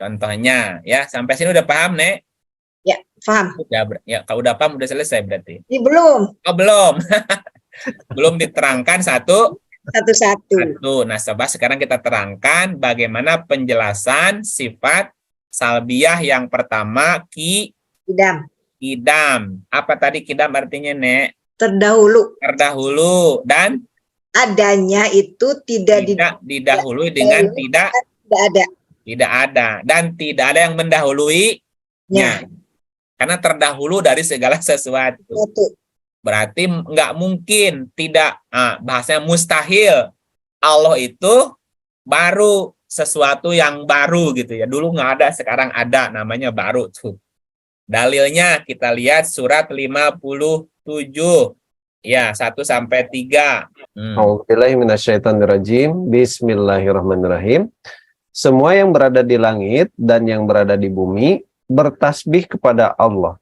Contohnya, ya, sampai sini udah paham, Nek? Ya, paham. Ya, kalau udah paham udah selesai berarti. Ini belum. Oh, belum. Belum diterangkan satu. Satu-satu. Nah, coba sekarang kita terangkan bagaimana penjelasan sifat salbiah yang pertama, Idam. kidam. Apa tadi kidam artinya, Nek? Terdahulu. Terdahulu. Dan Adanya itu tidak didahului dengan tidak ada. Tidak ada. Dan tidak ada yang mendahuluinya. Ya. Karena terdahulu dari segala sesuatu. Satu. Berarti nggak mungkin, tidak, bahasanya mustahil. Allah itu baru, sesuatu yang baru gitu ya. Dulu nggak ada, sekarang ada, namanya baru tuh. Dalilnya kita lihat surat 57. Ya, 1-3. A'udzubillahi minasyaitonirrajim. Bismillahirrahmanirrahim. Semua yang berada di langit dan yang berada di bumi bertasbih kepada Allah,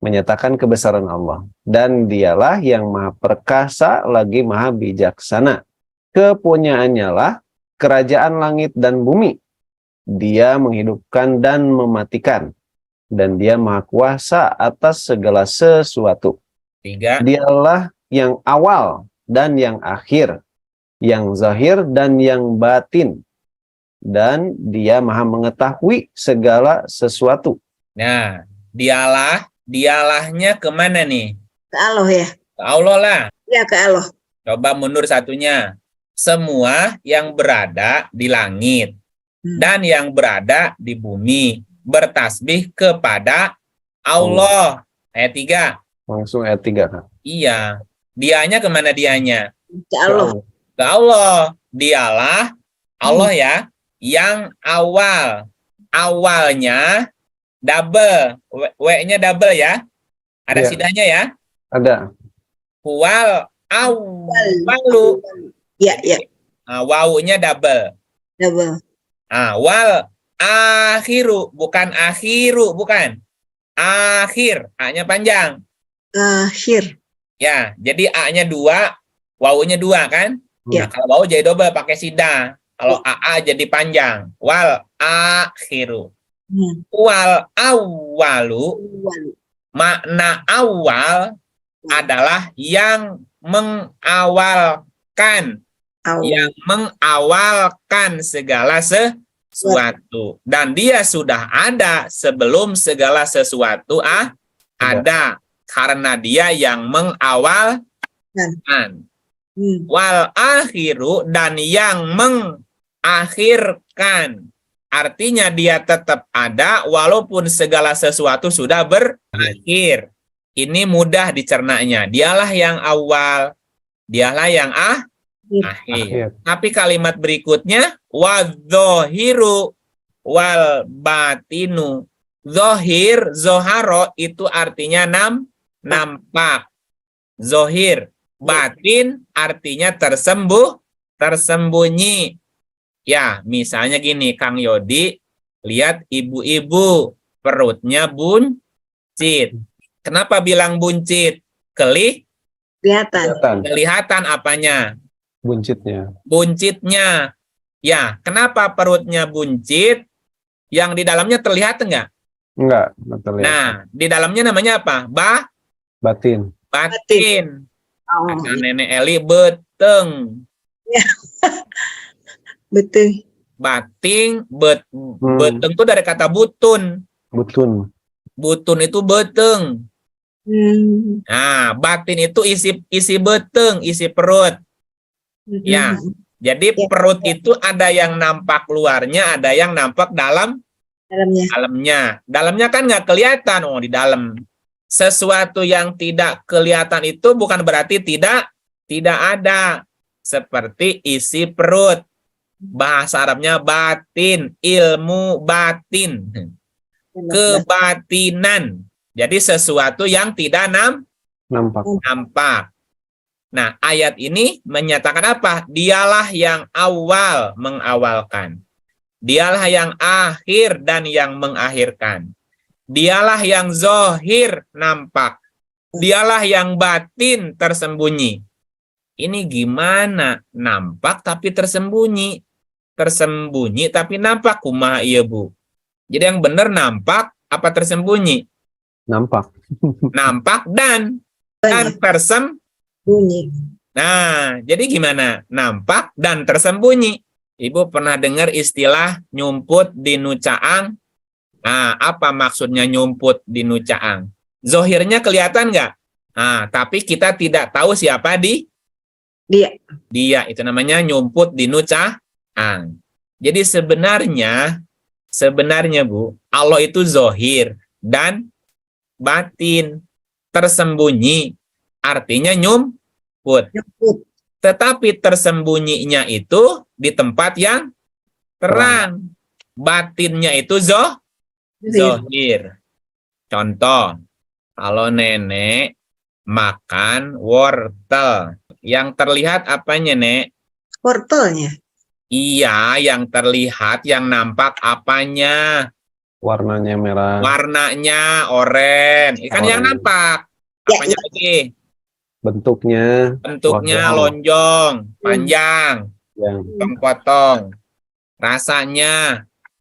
menyatakan kebesaran Allah. Dan dialah yang maha perkasa lagi maha bijaksana. Kepunyaannya lah kerajaan langit dan bumi. Dia menghidupkan dan mematikan. Dan dia maha kuasa atas segala sesuatu. 3. Dialah yang awal dan yang akhir, yang zahir dan yang batin. Dan dia maha mengetahui segala sesuatu. Nah, dialahnya kemana nih? Ke Allah ya. Ke Allah lah. Ya, ke Allah. Coba mundur satunya. Semua yang berada di langit dan yang berada di bumi bertasbih kepada Allah. Ayat 3. Langsung ayat 3, Kak. Iya. Dianya kemana dianya? Ke Allah. Ke Allah. Dialah Allah ya, yang awal. Awalnya double. W-nya double ya. Ada sidahnya ya? Ada. Wal awalu. Ya, ya. Wawunya double. Double. Wal akhiru, bukan akhiru, bukan. Akhir, A-nya panjang. Akhir. Ya, jadi A-nya 2, wawunya 2 kan? Ya. Nah, kalau wawu jadi double pakai sidah. Kalau AA jadi panjang. Wal akhiru. Wal awalu. Makna awal adalah yang mengawalkan. Yang mengawalkan segala sesuatu. Dan dia sudah ada sebelum segala sesuatu ada. Karena dia yang mengawalkan. Wal akhiru, dan yang mengakhirkan. Artinya dia tetap ada walaupun segala sesuatu sudah berakhir. Ini mudah dicernanya. Dialah yang awal, dialah yang akhir. Tapi kalimat berikutnya wadzohiru wal batinu. Zohir, zoharo itu artinya nampak. Zohir, batin artinya tersembunyi. Ya, misalnya gini, Kang Yodi, lihat ibu-ibu perutnya buncit. Kenapa bilang buncit? Kelihatan apanya? Buncitnya. Ya, kenapa perutnya buncit? Yang di dalamnya terlihat enggak? Enggak terlihat. Nah, di dalamnya namanya apa? Batin. Kata Nenek Eli beteng. Betul. Bating, beteng itu dari kata butun. Butun itu beteng. Nah, batin itu isi beteng, isi perut. Ya, jadi perut itu ada yang nampak luarnya, ada yang nampak dalamnya. Dalamnya kan nggak kelihatan, di dalam. Sesuatu yang tidak kelihatan itu bukan berarti tidak ada. Seperti isi perut. Bahasa Arabnya batin, ilmu batin. Kebatinan. Jadi sesuatu yang tidak nampak. Nah, ayat ini menyatakan apa? Dialah yang awal, mengawalkan. Dialah yang akhir dan yang mengakhirkan. Dialah yang zohir, nampak. Dialah yang batin, tersembunyi. Ini gimana? Nampak tapi tersembunyi. Tersembunyi tapi nampak. Kumaha iya, Bu? Jadi yang benar nampak apa tersembunyi? Nampak. Nampak dan Banyak tersembunyi. bunyi. Nah, jadi gimana? Nampak dan tersembunyi. Ibu pernah dengar istilah nyumput di nucaang? Nah, apa maksudnya nyumput di nucaang? Zohirnya kelihatan nggak? Nah, tapi kita tidak tahu siapa Dia. dia. Itu namanya nyumput di nucaang. Jadi sebenarnya Bu, Allah itu zohir dan batin. Tersembunyi artinya nyumput. Nyebut. Tetapi tersembunyinya itu di tempat yang terang. Batinnya itu zohir. Contoh, kalau nenek makan wortel, yang terlihat apanya, Nek? Wortelnya. Iya, yang terlihat, yang nampak apanya? Warnanya merah. Warnanya oranye. Kan yang Oranye. nampak. Ya, Apanya lagi? Bentuknya Bentuknya Wadah. lonjong, panjang, yang potong-potong.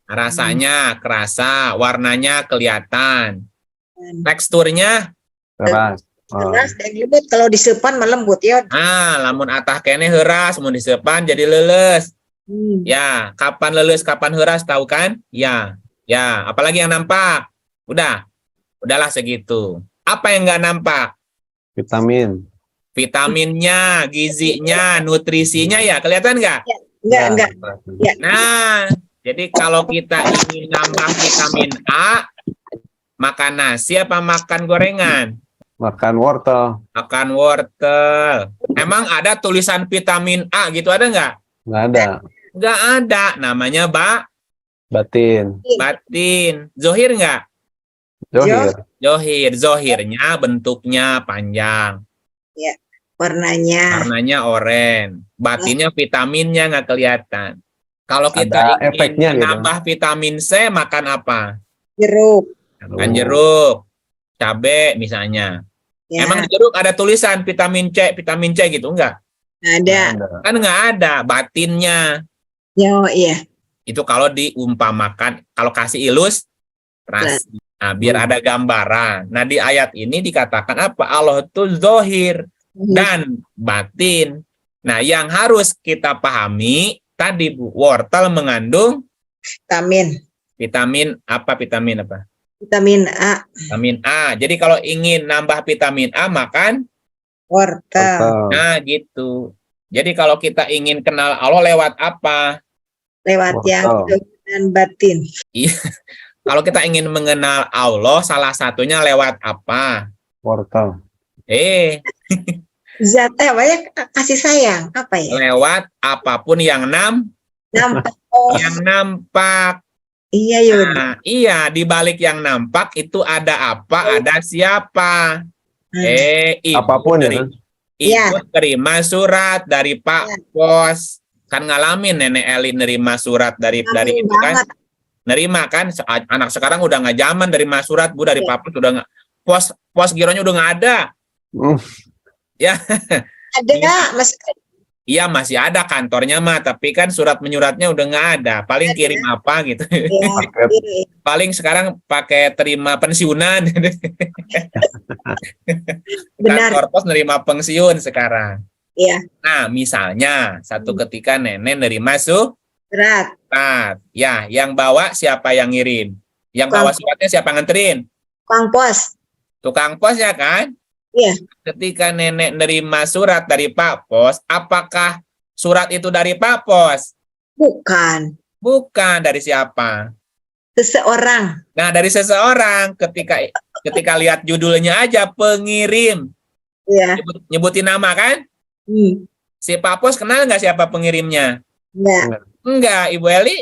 Rasanya kerasa, warnanya kelihatan. Teksturnya, keras. Oh, Keras dan lembut. Kalau disepan melembut ya. lamun atah kene heuras, mun disepan jadi leuleus. Hmm. Ya, kapan lulus, kapan heras, tahu kan? Ya, ya. Apalagi yang nampak? Udahlah segitu. Apa yang nggak nampak? vitamin. Vitaminnya, gizinya, nutrisinya ya, kelihatan nggak? Enggak. Ya. Nah, jadi kalau kita ingin nambah vitamin A, makan nasi apa makan gorengan? Makan wortel. Makan wortel. Emang ada tulisan vitamin A gitu, ada nggak? Nggak ada. Nggak ada. Namanya Batin. batin. Zohir nggak? Zohir. Zohirnya bentuknya panjang, Warnanya. warnanya oranye, batinnya vitaminnya nggak kelihatan. Kalau kita Ada efeknya ingin gitu. menambah vitamin C, makan apa? Jeruk. Makan jeruk, cabai misalnya. Ya. Emang di jeruk ada tulisan vitamin C gitu nggak? Ada. Kan nggak ada, batinnya. Ya, iya. Itu kalau diumpamakan, kalau kasih ilustrasi. Nah, biar ada gambaran. Nah, di ayat ini dikatakan apa? Allah itu zohir dan batin. Nah, yang harus kita pahami tadi Bu, wortel mengandung Vitamin vitamin apa? Vitamin A. Vitamin A. Jadi kalau ingin nambah vitamin A, makan. Wortel. Nah, gitu. Jadi kalau kita ingin kenal Allah lewat apa? Lewat yang Wortel. dan batin. Kalau kita ingin mengenal Allah, salah satunya lewat apa? Wortel. Zat apa ya? Kasih sayang. Apa ya? Lewat apapun yang Nampak. Oh, yang nampak. iya Yud. Nah, iya, di balik yang nampak itu ada apa, ada siapa. Ibu Apapun ya. Ibu terima surat dari Pak Pos. Kan ngalamin Nenek Eli nerima surat dari itu kan. Nerima kan, anak sekarang udah nggak zaman nerima surat Bu dari Pak Pos, udah nggak, pos gironya udah nggak ada. Ya. Ada, Mas. Iya masih ada kantornya mah, tapi kan surat menyuratnya udah nggak ada. Paling kirim apa gitu. Ya, Paling sekarang pakai terima pensiunan. benar. Kantor pos nerima pensiun sekarang. Iya. Nah, misalnya satu ketika nenek nerima surat. Ya, yang bawa siapa yang ngirim? Yang bawa suratnya siapa nganterin? Tukang pos. Tukang pos ya kan? Iya. Ketika nenek nerima surat dari Pak Pos, apakah surat itu dari Pak Pos? Bukan. Bukan, dari siapa? Seseorang. Nah, dari seseorang. Ketika lihat judulnya aja, pengirim. Iya. Nyebutin nama kan? Si Pak Pos kenal nggak siapa pengirimnya? Enggak. Enggak, Ibu Eli?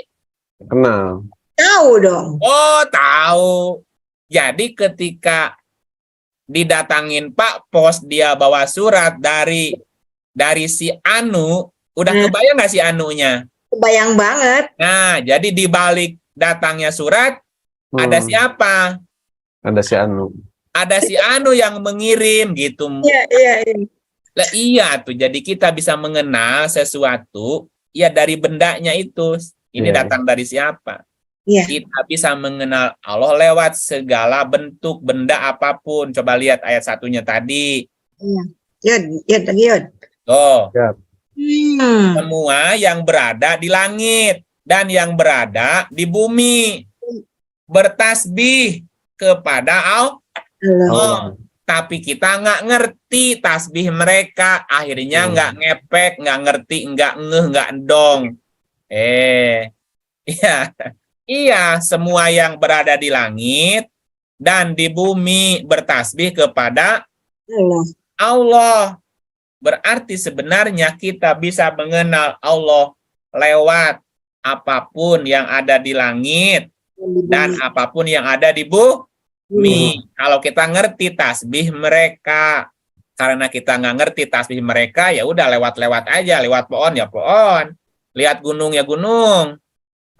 Kenal. Tahu dong. Oh, tahu. Jadi ketika didatangin Pak Pos, dia bawa surat dari si Anu, udah kebayang nggak si Anunya? Kebayang banget. Nah, jadi di balik datangnya surat, ada siapa? Ada si Anu. Ada si Anu yang mengirim gitu. Iya. Lah, iya tuh, jadi kita bisa mengenal sesuatu ya dari bendanya itu. Ini datang dari siapa? Iya. Kita bisa mengenal Allah lewat segala bentuk benda apapun. Coba lihat ayat satunya tadi. Iya. Yod, yod lagi yod. Tuh, Ya. semua yang berada di langit dan yang berada di bumi bertasbih kepada Allah. Allah. Tapi kita nggak ngerti tasbih mereka, akhirnya nggak ngepek, nggak ngerti, nggak ngeh, nggak dong. Iya, iya, semua yang berada di langit dan di bumi bertasbih kepada Allah. Allah. Berarti sebenarnya kita bisa mengenal Allah lewat apapun yang ada di langit dan apapun yang ada di bumi. Kalau kita ngerti tasbih mereka, karena kita nggak ngerti tasbih mereka, ya udah lewat-lewat aja, lewat pohon ya pohon, lihat gunung ya gunung,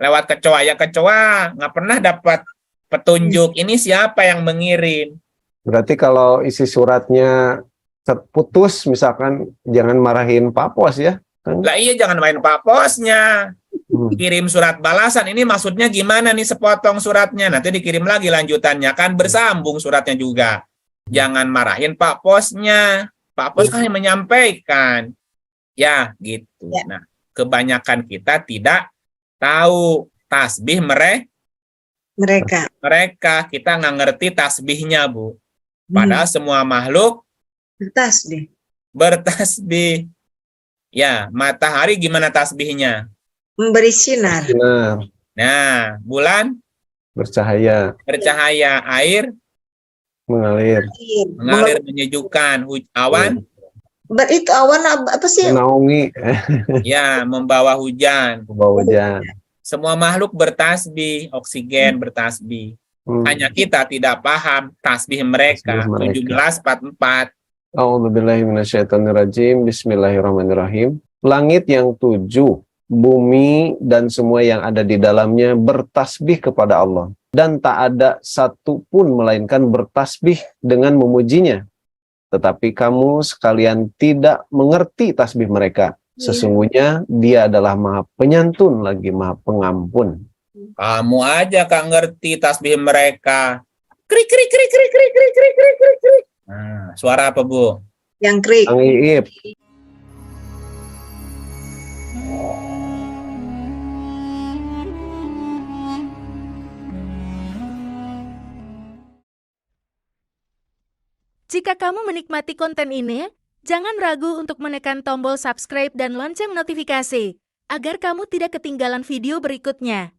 lewat kecoa ya kecoa, nggak pernah dapat petunjuk ini siapa yang mengirim. Berarti kalau isi suratnya terputus, misalkan jangan marahin Pak Pos ya. Kan? Lah iya, jangan main Pak Posnya. Kirim surat balasan, ini maksudnya gimana nih, sepotong suratnya, nanti dikirim lagi lanjutannya, kan bersambung suratnya juga. Jangan marahin Pak Posnya. Pak Pos kan yang menyampaikan. Ya, gitu. Ya. Nah, kebanyakan kita tidak tahu tasbih Mereka. mereka. Kita nggak ngerti tasbihnya, Bu. Padahal semua makhluk Tasbih. bertasbih. Ya, matahari gimana tasbihnya? Memberi sinar. Benar. Nah, bulan Bercahaya, bercahaya, air mengalir, mengalir menyejukkan, awan Itu awan apa sih? menaungi, ya membawa hujan. membawa hujan. Semua makhluk bertasbih, oksigen bertasbih. Hanya kita tidak paham tasbih mereka. Tasbih mereka. 1744. A'udzubillahi minasyaitonirrajim. Bismillahirrahmanirrahim. Langit yang 7, bumi dan semua yang ada di dalamnya bertasbih kepada Allah. Dan tak ada satu pun melainkan bertasbih dengan memujinya. Tetapi kamu sekalian tidak mengerti tasbih mereka. Sesungguhnya dia adalah Maha Penyantun lagi Maha Pengampun. Kamu aja Kak ngerti tasbih mereka. Krik krik krik krik krik krik krik krik krik krik. Nah, suara apa, Bu? Yang krik. Kang Iip. Jika kamu menikmati konten ini, jangan ragu untuk menekan tombol subscribe dan lonceng notifikasi, agar kamu tidak ketinggalan video berikutnya.